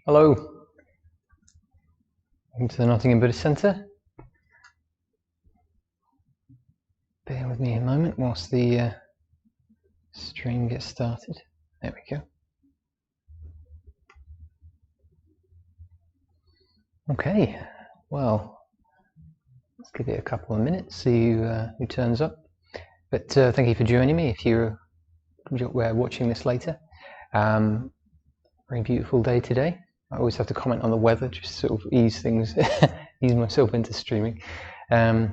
Hello, welcome to the Nottingham Buddhist Centre. Bear with me a moment whilst the stream gets started. There we go. Okay, well, let's give it a couple of minutes, see who turns up. But thank you for joining me if you're watching this later. Very beautiful day today. I always have to comment on the weather, just sort of ease things, ease myself into streaming. So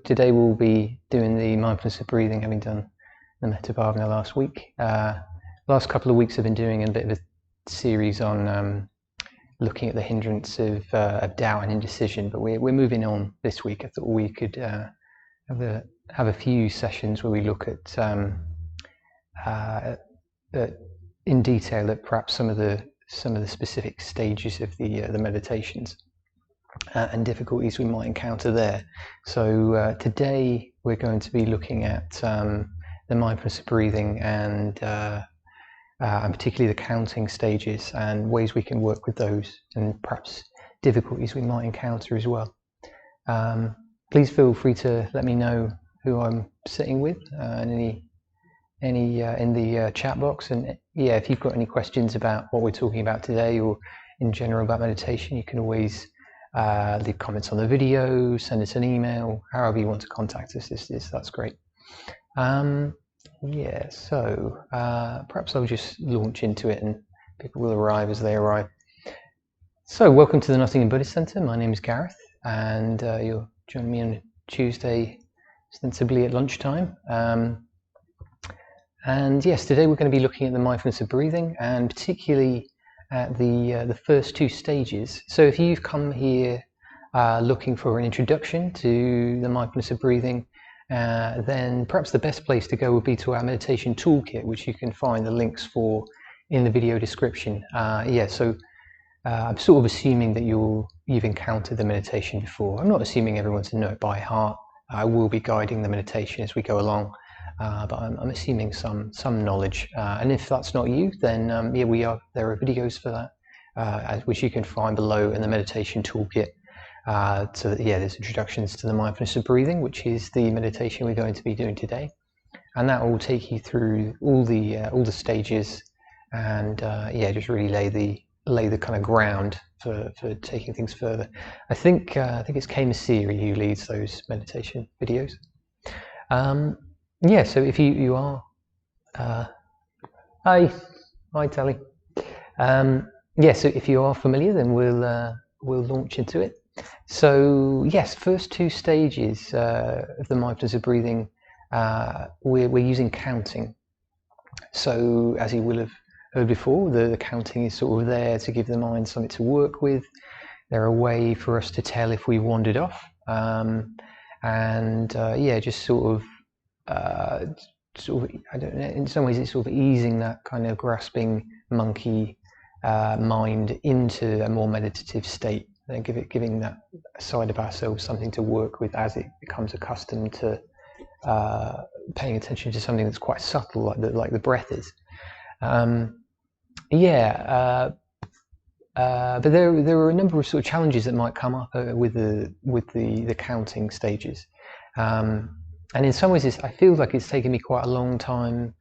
today we'll be doing the mindfulness of breathing, having done the Metta Bhavana last week. Last couple of weeks I've been doing a bit of a series on looking at the hindrance of doubt and indecision, but we're moving on this week. I thought we could have a few sessions where we look at in detail at perhaps some of the specific stages of the meditations and difficulties we might encounter there. So today we're going to be looking at the mindfulness of breathing and particularly the counting stages and ways we can work with those, and perhaps difficulties we might encounter as well. Please feel free to let me know who I'm sitting with and any in the chat box, and yeah, if you've got any questions about what we're talking about today or in general about meditation, you can always leave comments on the video, send us an email, however you want to contact us. That's great. So perhaps I'll just launch into it and people will arrive as they arrive. So welcome to the Nottingham Buddhist Centre. My name is Gareth, and you're joining me on Tuesday, ostensibly at lunchtime. And yes, today we're going to be looking at the mindfulness of breathing, and particularly at the first two stages. So if you've come here looking for an introduction to the mindfulness of breathing, then perhaps the best place to go would be to our meditation toolkit, which you can find the links for in the video description. I'm sort of assuming that you've encountered the meditation before. I'm not assuming everyone to know it by heart. I will be guiding the meditation as we go along. But I'm assuming some knowledge, and if that's not you, then there are videos for that, which you can find below in the meditation toolkit. There's introductions to the mindfulness of breathing, which is the meditation we're going to be doing today, and that will take you through all the stages, and just really lay the kind of ground for taking things further. I think it's Kay Masiri who leads those meditation videos. So if you are, hi Tally. So if you are familiar, then we'll launch into it. So yes, first two stages of the mindfulness of breathing, we're using counting. So as you will have heard before, the counting is sort of there to give the mind something to work with. They're a way for us to tell if we wandered off, just sort of I don't know, in some ways it's sort of easing that kind of grasping monkey mind into a more meditative state, and giving that side of ourselves something to work with as it becomes accustomed to paying attention to something that's quite subtle, like the breath is. But there are a number of sort of challenges that might come up with the counting stages. And in some ways, I feel like it's taken me quite a long time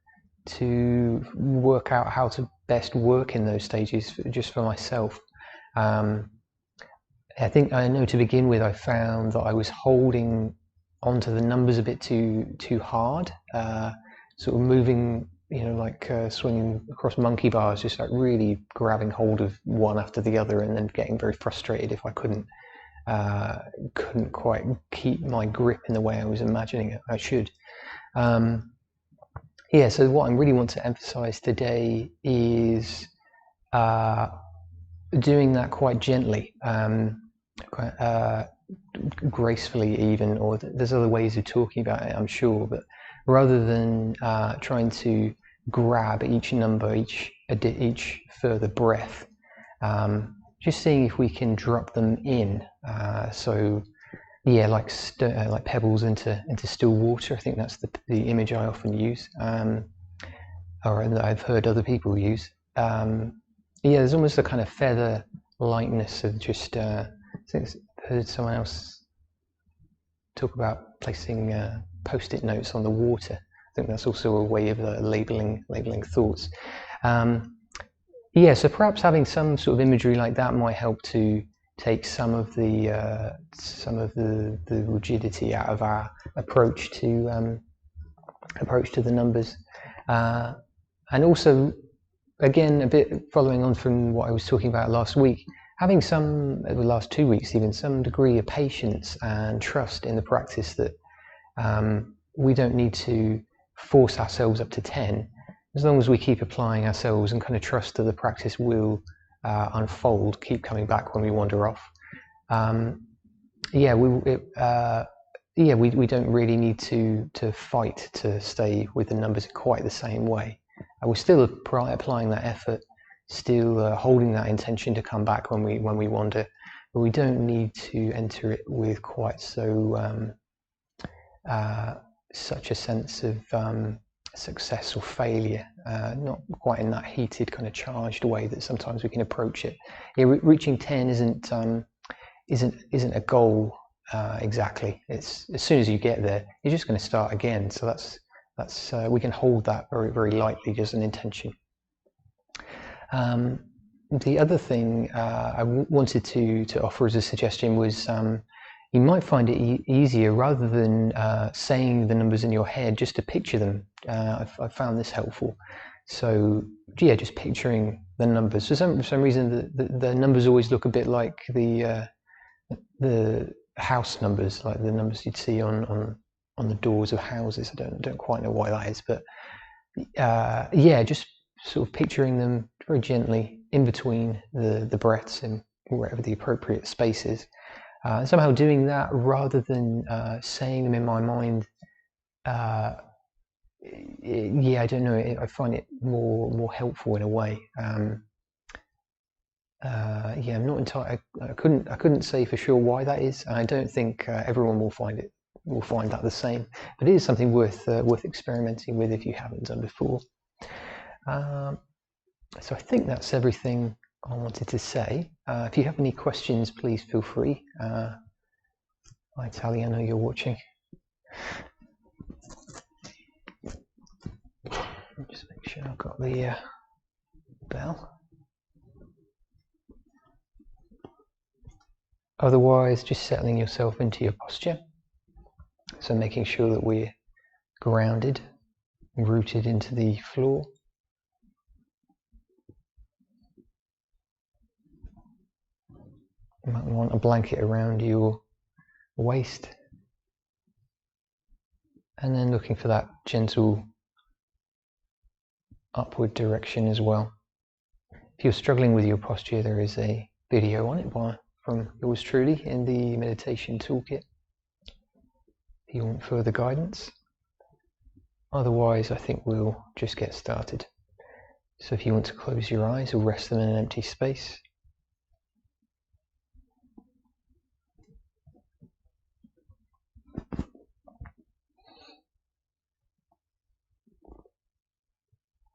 to work out how to best work in those stages, just for myself. I know to begin with, I found that I was holding onto the numbers a bit too hard, sort of moving, swinging across monkey bars, just like really grabbing hold of one after the other, and then getting very frustrated if I couldn't quite keep my grip in the way I was imagining I should. So what I really want to emphasize today is doing that quite gently, quite gracefully even, or there's other ways of talking about it, I'm sure, but rather than trying to grab each number, each further breath, just seeing if we can drop them in, like pebbles into still water. I think that's the image I often use, or that I've heard other people use. yeah, there's almost a kind of feather lightness of just. I think I heard someone else talk about placing post-it notes on the water. I think that's also a way of labeling thoughts. Yeah, so perhaps having some sort of imagery like that might help to take some of the rigidity out of our approach to the numbers, and also, again, a bit following on from what I was talking about last week, having the last 2 weeks even, some degree of patience and trust in the practice that we don't need to force ourselves up to 10, as long as we keep applying ourselves and kind of trust that the practice will unfold, keep coming back when we wander off. Yeah, we don't really need to fight to stay with the numbers in quite the same way. We're still applying that effort, still holding that intention to come back when we wander, but we don't need to enter it with quite so such a sense of success or failure, not quite in that heated kind of charged way that sometimes we can approach it. Yeah, reaching 10 isn't a goal exactly. It's as soon as you get there, you're just going to start again. So that's we can hold that very, very lightly as an intention. The other thing I wanted to offer as a suggestion was you might find it easier, rather than saying the numbers in your head, just to picture them. I've found this helpful. So yeah, just picturing the numbers. For some reason, the numbers always look a bit like the house numbers, like the numbers you'd see on the doors of houses. I don't quite know why that is, but yeah, just sort of picturing them very gently in between the breaths and wherever the appropriate space is. Somehow doing that rather than saying them in my mind, yeah, I don't know. I find it more helpful in a way. Yeah, I'm not entirely. I couldn't say for sure why that is. I don't think everyone will find that the same. But it is something worth experimenting with if you haven't done before. So I think that's everything I wanted to say. If you have any questions, please feel free. Hi Tally, I know you're watching. Just make sure I've got the bell. Otherwise, just settling yourself into your posture. So making sure that we're grounded, rooted into the floor. You might want a blanket around your waist. And then looking for that gentle upward direction as well. If you're struggling with your posture, there is a video on it from yours truly in the meditation toolkit if you want further guidance. Otherwise, I think we'll just get started. So if you want to close your eyes or rest them in an empty space.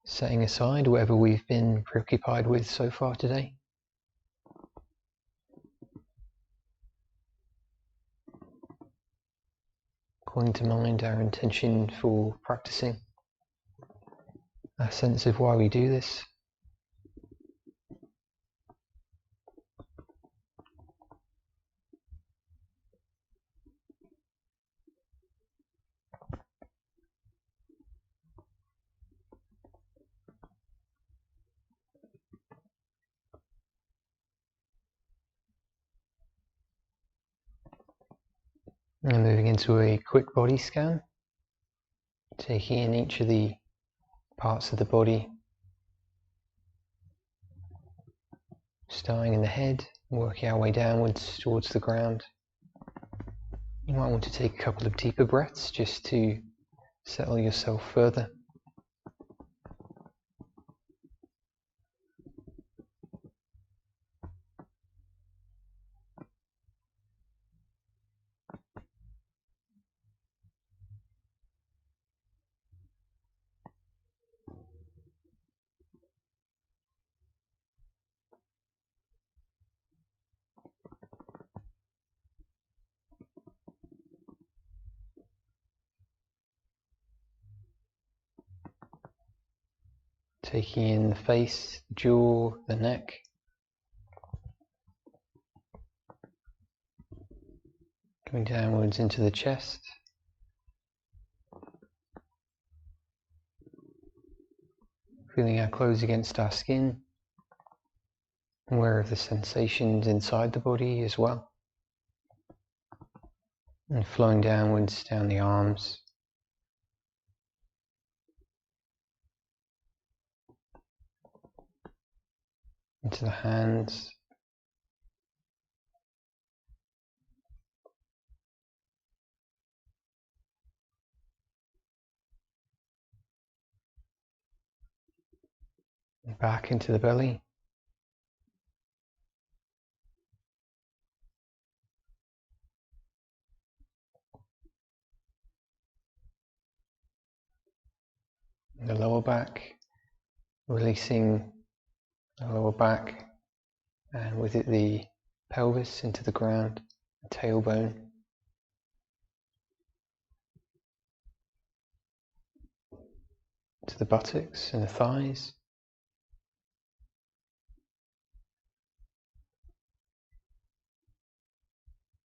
Setting aside whatever we've been preoccupied with so far today. Calling to mind our intention for practicing, a sense of why we do this. And moving into a quick body scan, taking in each of the parts of the body, starting in the head, working our way downwards towards the ground. You might want to take a couple of deeper breaths just to settle yourself further. taking in the face, the jaw, the neck. Going downwards into the chest. Feeling our clothes against our skin. Aware of the sensations inside the body as well. And flowing downwards down the arms. Into the hands. And back into the belly. The lower back, releasing the lower back, and with it the pelvis into the ground, the tailbone. To the buttocks and the thighs.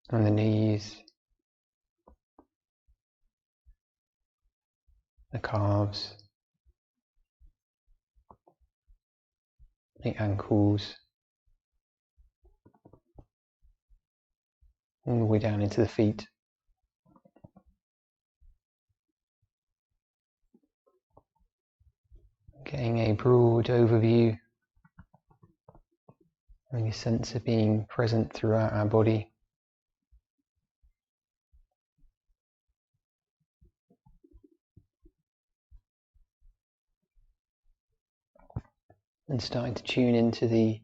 And the knees, the calves, the ankles, all the way down into the feet. Getting a broad overview, having a sense of being present throughout our body. And starting to tune into the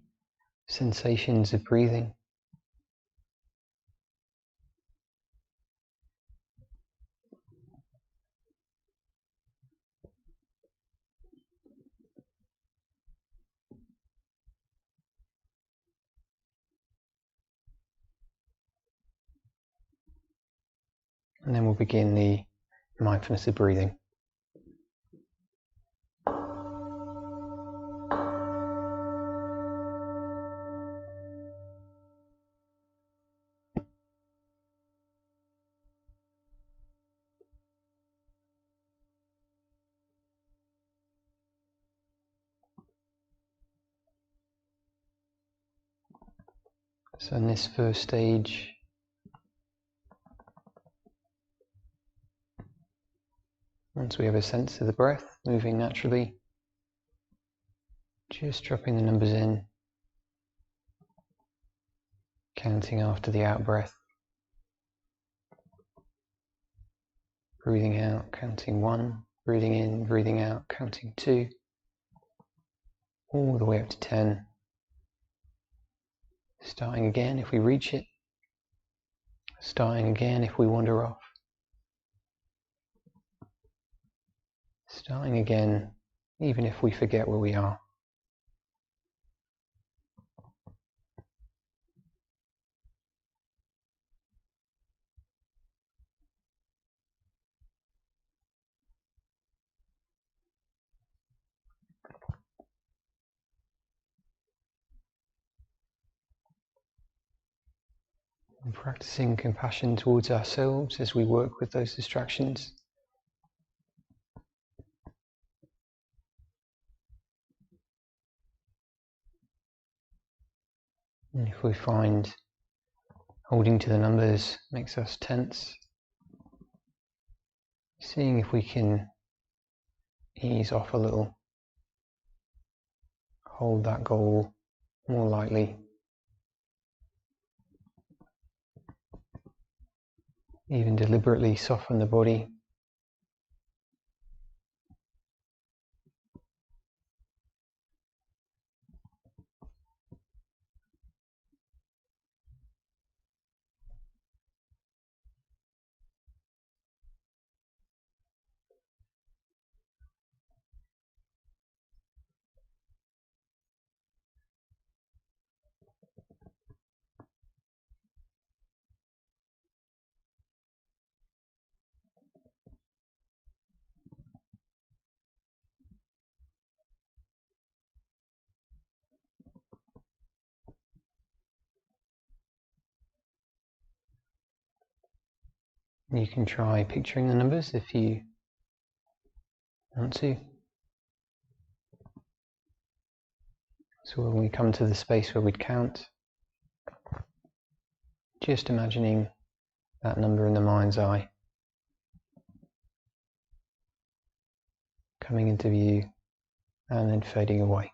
sensations of breathing. And then we'll begin the mindfulness of breathing. So in this first stage, once we have a sense of the breath moving naturally, just dropping the numbers in, counting after the out breath, breathing out, counting 1, breathing in, breathing out, counting 2, all the way up to 10. Starting again if we reach it, starting again if we wander off, starting again even if we forget where we are. And practicing compassion towards ourselves as we work with those distractions. And if we find holding to the numbers makes us tense, seeing if we can ease off a little, hold that goal more lightly, even deliberately soften the body. You can try picturing the numbers if you want to. So when we come to the space where we'd count, just imagining that number in the mind's eye coming into view and then fading away.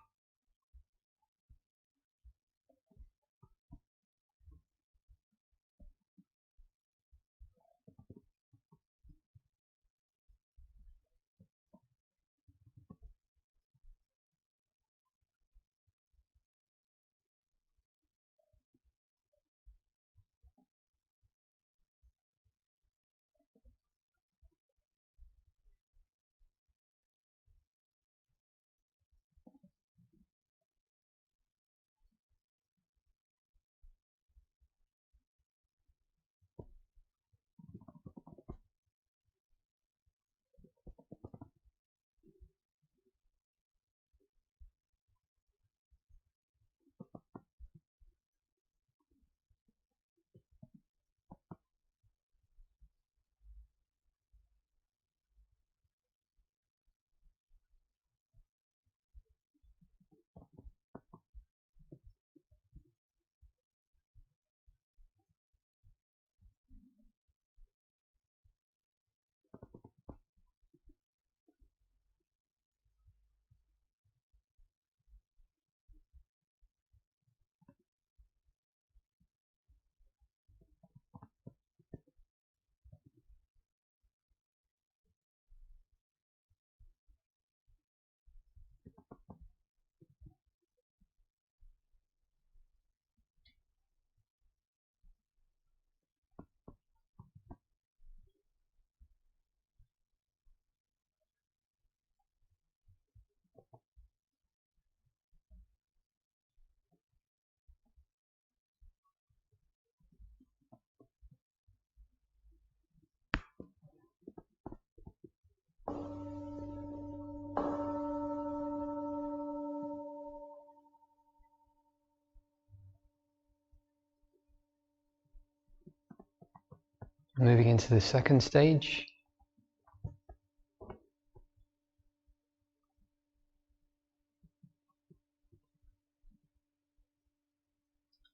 Moving into the second stage,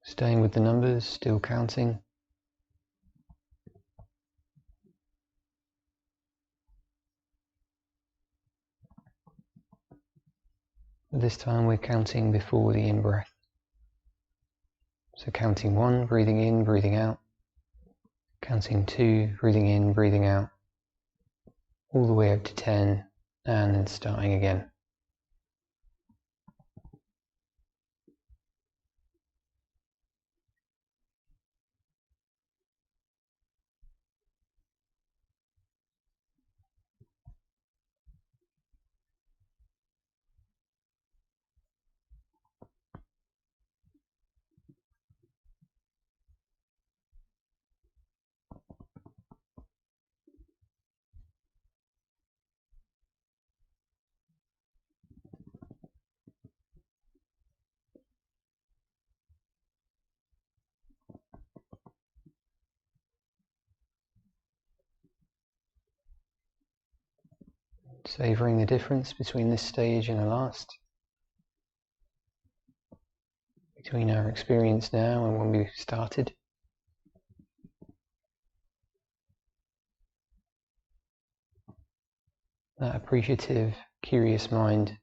staying with the numbers, still counting. This time we're counting before the in-breath. So counting 1, breathing in, breathing out. Counting 2, breathing in, breathing out. All the way up to 10, and then starting again. Savouring the difference between this stage and the last, between our experience now and when we started. That appreciative, curious mind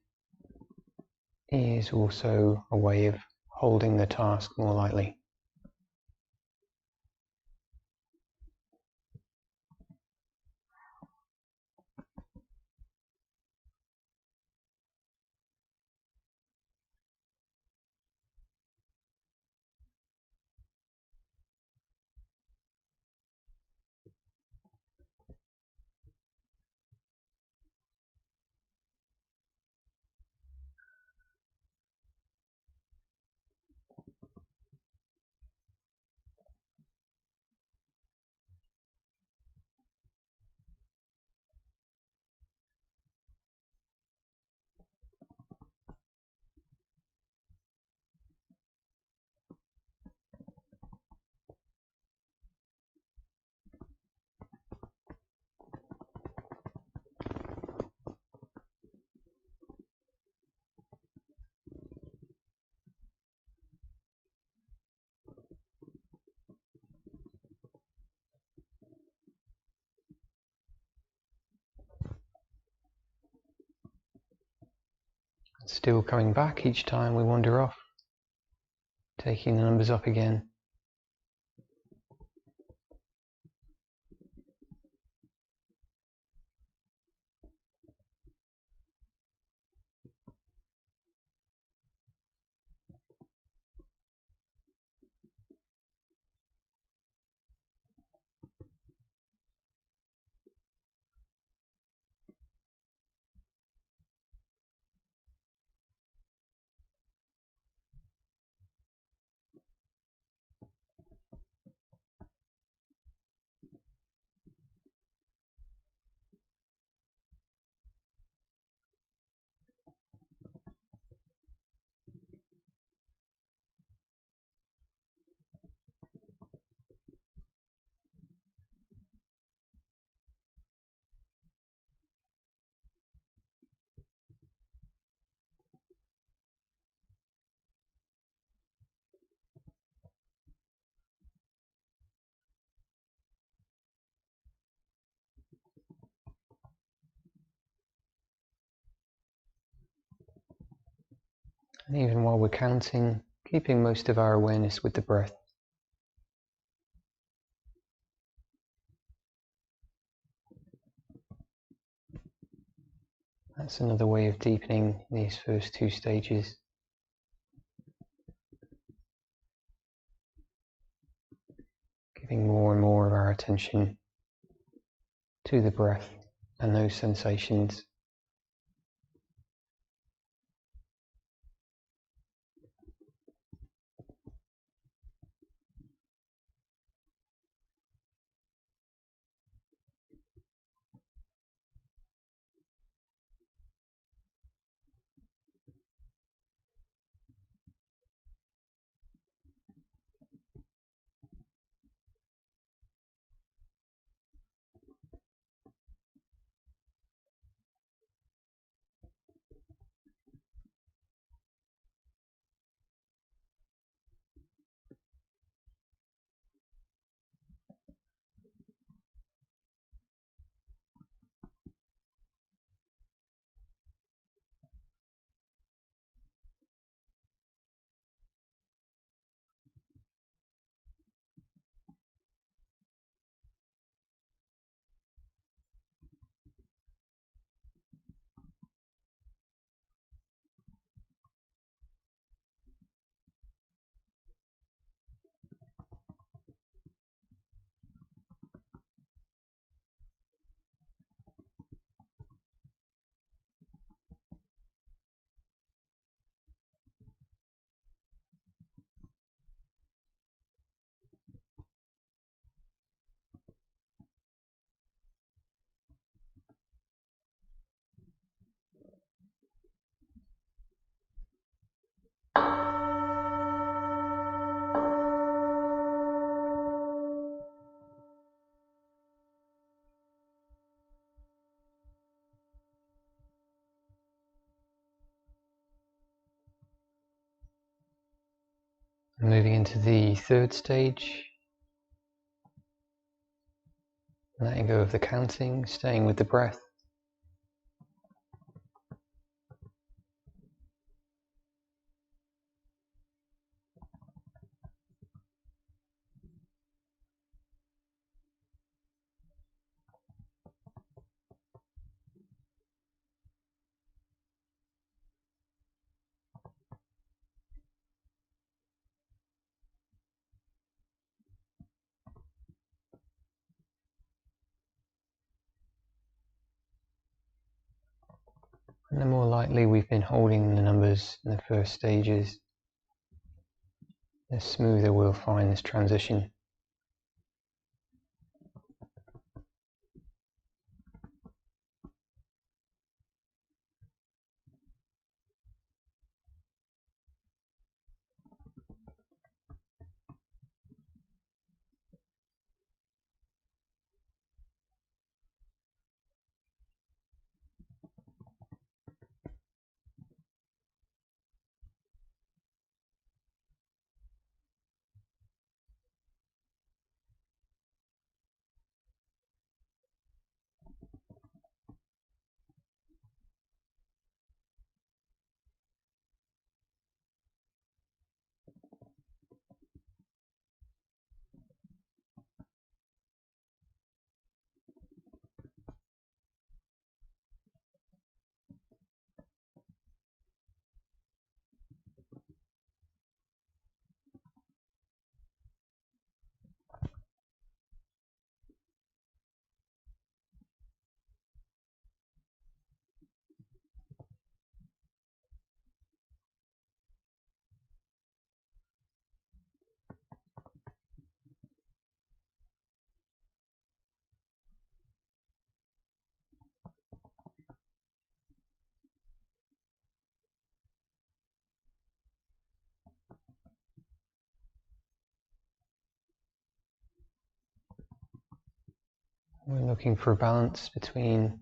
is also a way of holding the task more lightly. Still coming back each time we wander off, taking the numbers up again. And even while we're counting, keeping most of our awareness with the breath. That's another way of deepening these first two stages. Giving more and more of our attention to the breath and those sensations. Moving into the third stage, letting go of the counting, staying with the breath. And the more lightly we've been holding the numbers in the first stages, the smoother we'll find this transition. We're looking for a balance between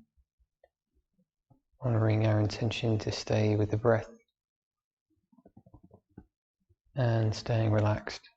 honouring our intention to stay with the breath and staying relaxed.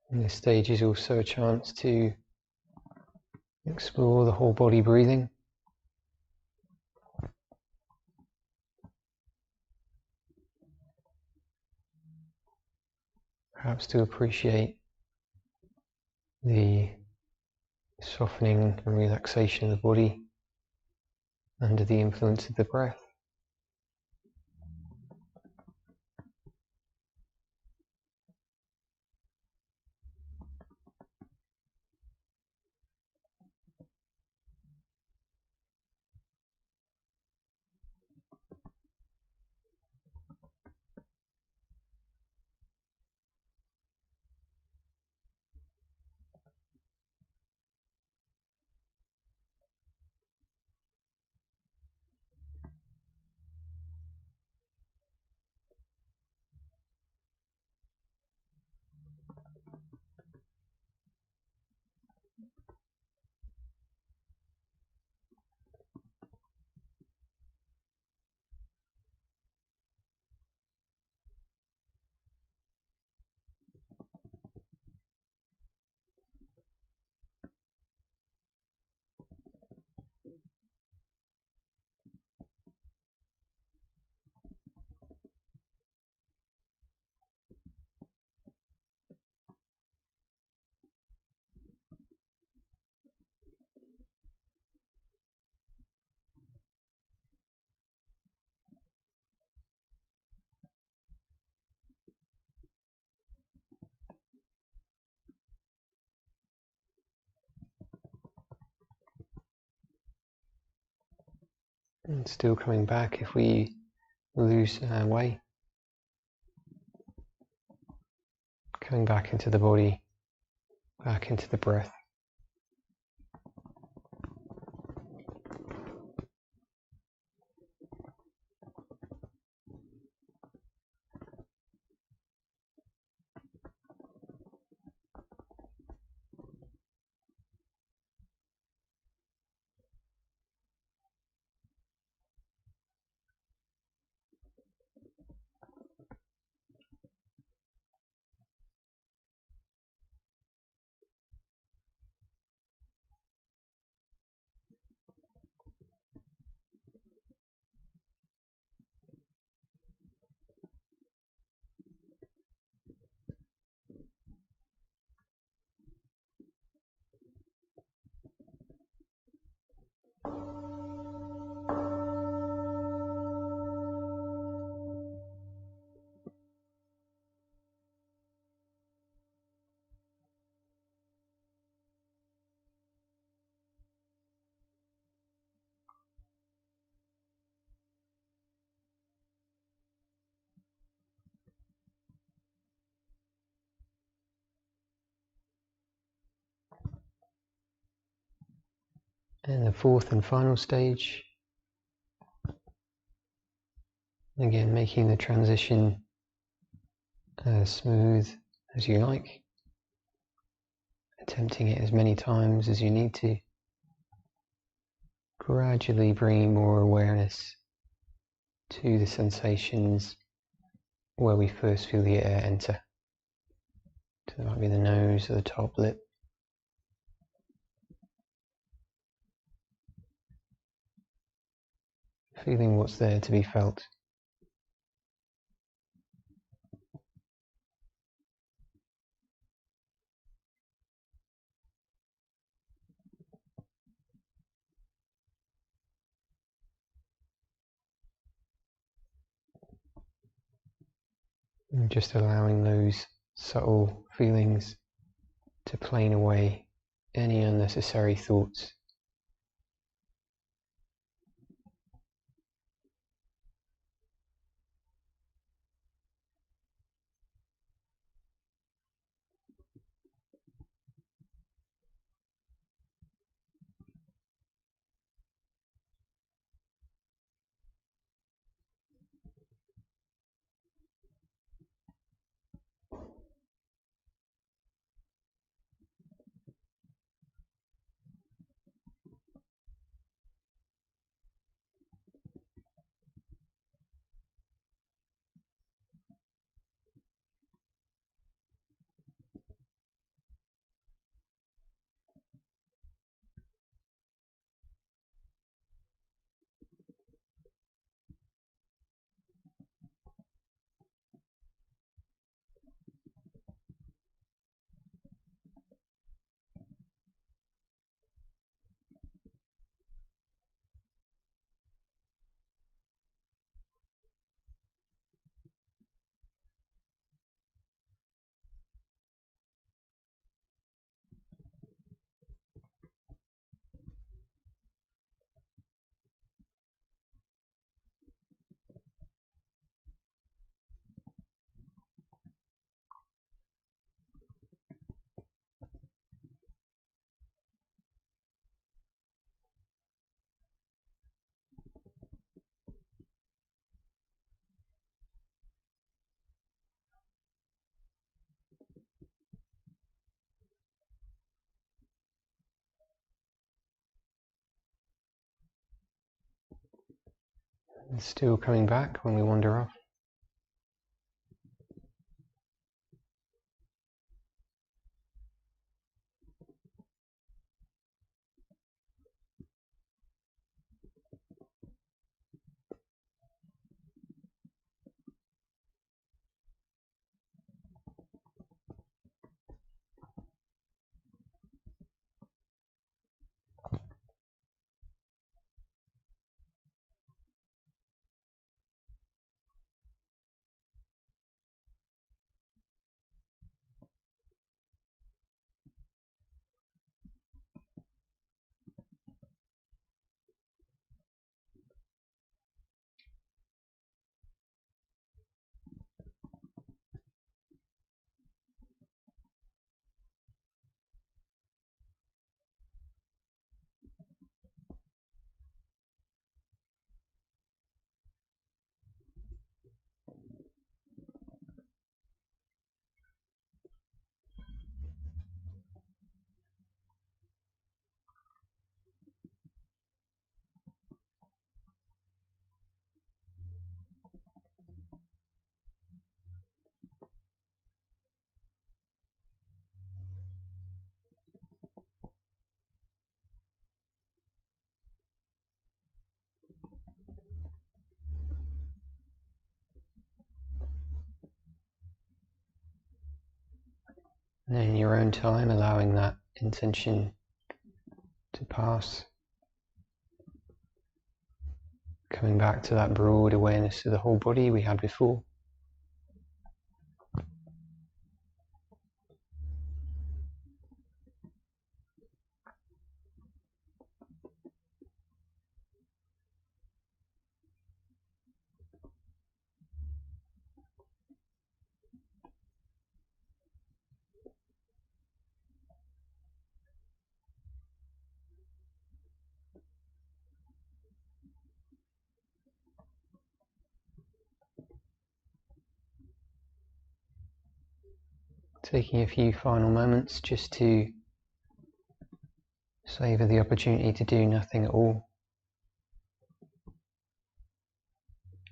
And this stage is also a chance to explore the whole body breathing. Perhaps to appreciate the softening and relaxation of the body under the influence of the breath. And still coming back if we lose our way. Coming back into the body, back into the breath. And the fourth and final stage, again making the transition as smooth as you like, attempting it as many times as you need to, gradually bringing more awareness to the sensations where we first feel the air enter. So that might be the nose or the top lip. Feeling what's there to be felt. And just allowing those subtle feelings to plane away any unnecessary thoughts. And still coming back when we wander off. And in your own time, allowing that intention to pass. Coming back to that broad awareness of the whole body we had before. taking a few final moments just to savor the opportunity to do nothing at all.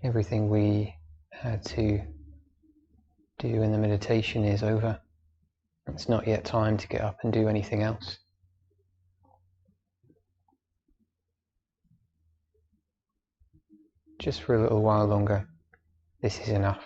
Everything we had to do in the meditation is over. It's not yet time to get up and do anything else. Just for a little while longer, this is enough.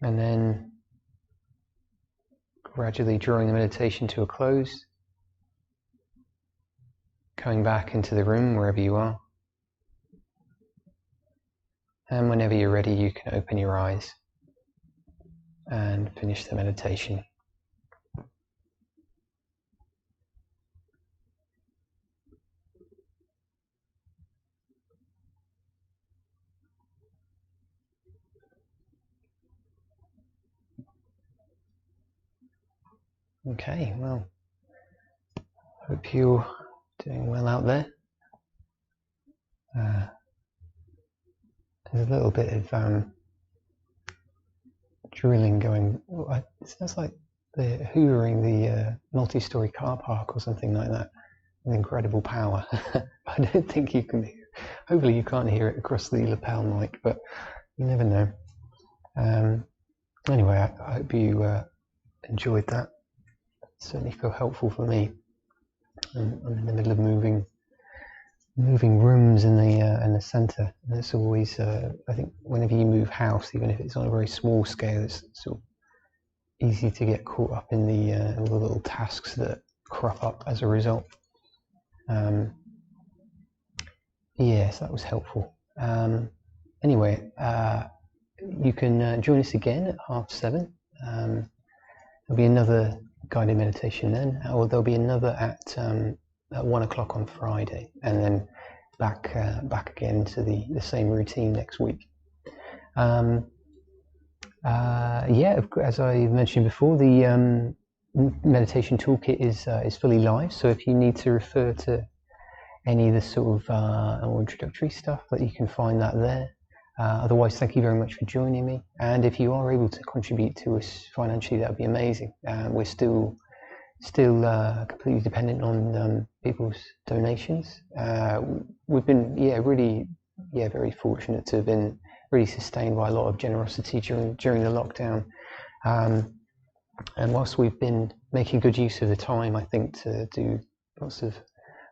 And then gradually drawing the meditation to a close, coming back into the room wherever you are. And whenever you're ready, you can open your eyes and finish the meditation. Okay, well, hope you're doing well out there. There's a little bit of drilling going. It sounds like they're hoovering the multi-story car park or something like that with incredible power. I don't think you can hear. Hopefully you can't hear it across the lapel mic, but you never know. Anyway, I hope you enjoyed that. Certainly feel helpful for me. I'm in the middle of moving rooms in the centre, and it's always I think whenever you move house, even if it's on a very small scale, it's sort of easy to get caught up in all the little tasks that crop up as a result. Yes, that was helpful. Anyway, you can join us again at 7:30. There'll be another guided meditation then, or there'll be another at 1 o'clock on Friday, and then back again to the same routine next week. Yeah, as I mentioned before, the meditation toolkit is fully live. So if you need to refer to any of the sort of more introductory stuff, that you can find that there. Otherwise, thank you very much for joining me. And if you are able to contribute to us financially, that would be amazing. We're still completely dependent on people's donations. We've been really very fortunate to have been really sustained by a lot of generosity during the lockdown. And whilst we've been making good use of the time, I think, to do lots of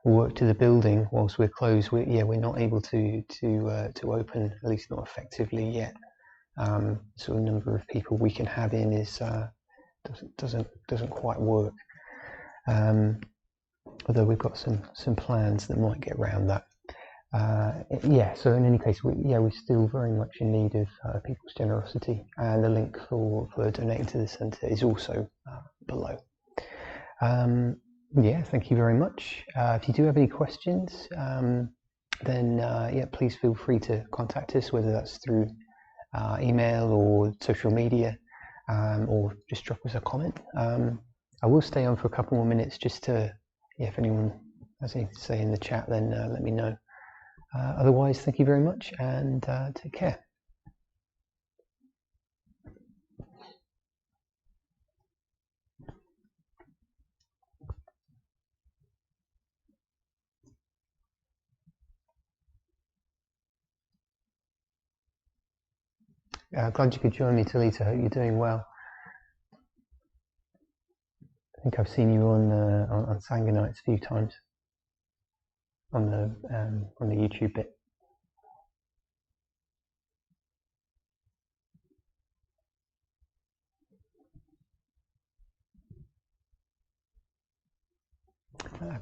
work to the building whilst we're closed, we're not able to open, at least not effectively yet. So the number of people we can have in is doesn't quite work. Although we've got some plans that might get around that. So in any case, we're still very much in need of people's generosity, and the link for donating to the centre is also below. Thank you very much. If you do have any questions, then please feel free to contact us, whether that's through email or social media, or just drop us a comment. I will stay on for a couple more minutes just to, if anyone has anything to say in the chat, then let me know. Otherwise, thank you very much, and take care. Glad you could join me, Talita. Hope you're doing well. I think I've seen you on Sanganites a few times on the YouTube bit.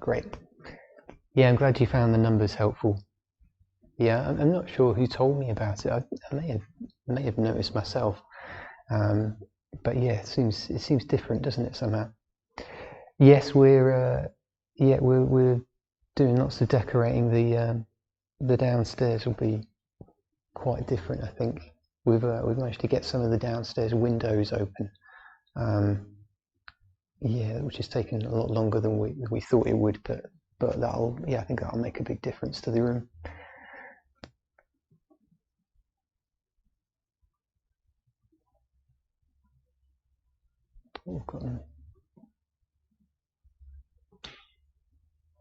Great. Yeah, I'm glad you found the numbers helpful. Yeah, I'm not sure who told me about it. I may have noticed myself. But yeah, it seems different, doesn't it, somehow? Yes, we're doing lots of decorating. The downstairs will be quite different, I think. We've managed to get some of the downstairs windows open. Yeah, which has taken a lot longer than we thought it would, but I think that'll make a big difference to the room.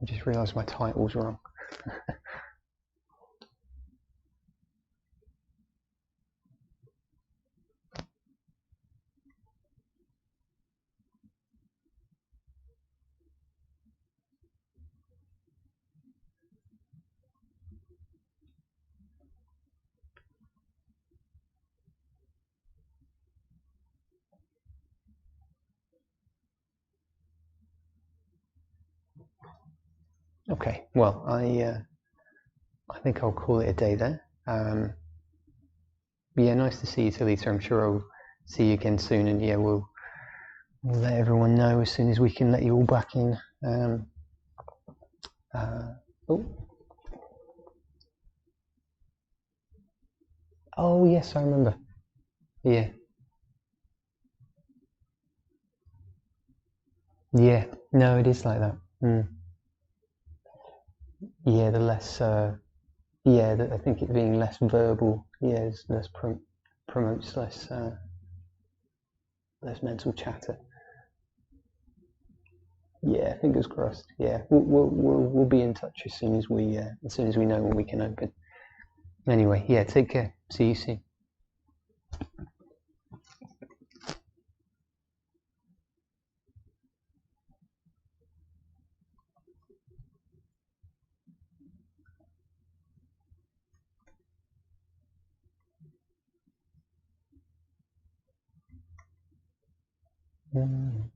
I just realised my title's wrong. Okay, well, I think I'll call it a day there. Yeah, nice to see you, Talita. I'm sure I'll see you again soon, and yeah, we'll let everyone know as soon as we can let you all back in. Oh yes, I remember. Yeah, yeah. No, it is like that. Yeah, the less. Yeah, I think it being less verbal. Yeah, less promotes less mental chatter. Yeah, fingers crossed. Yeah, we'll be in touch as soon as we know when we can open. Anyway, yeah, take care. See you soon. Mm.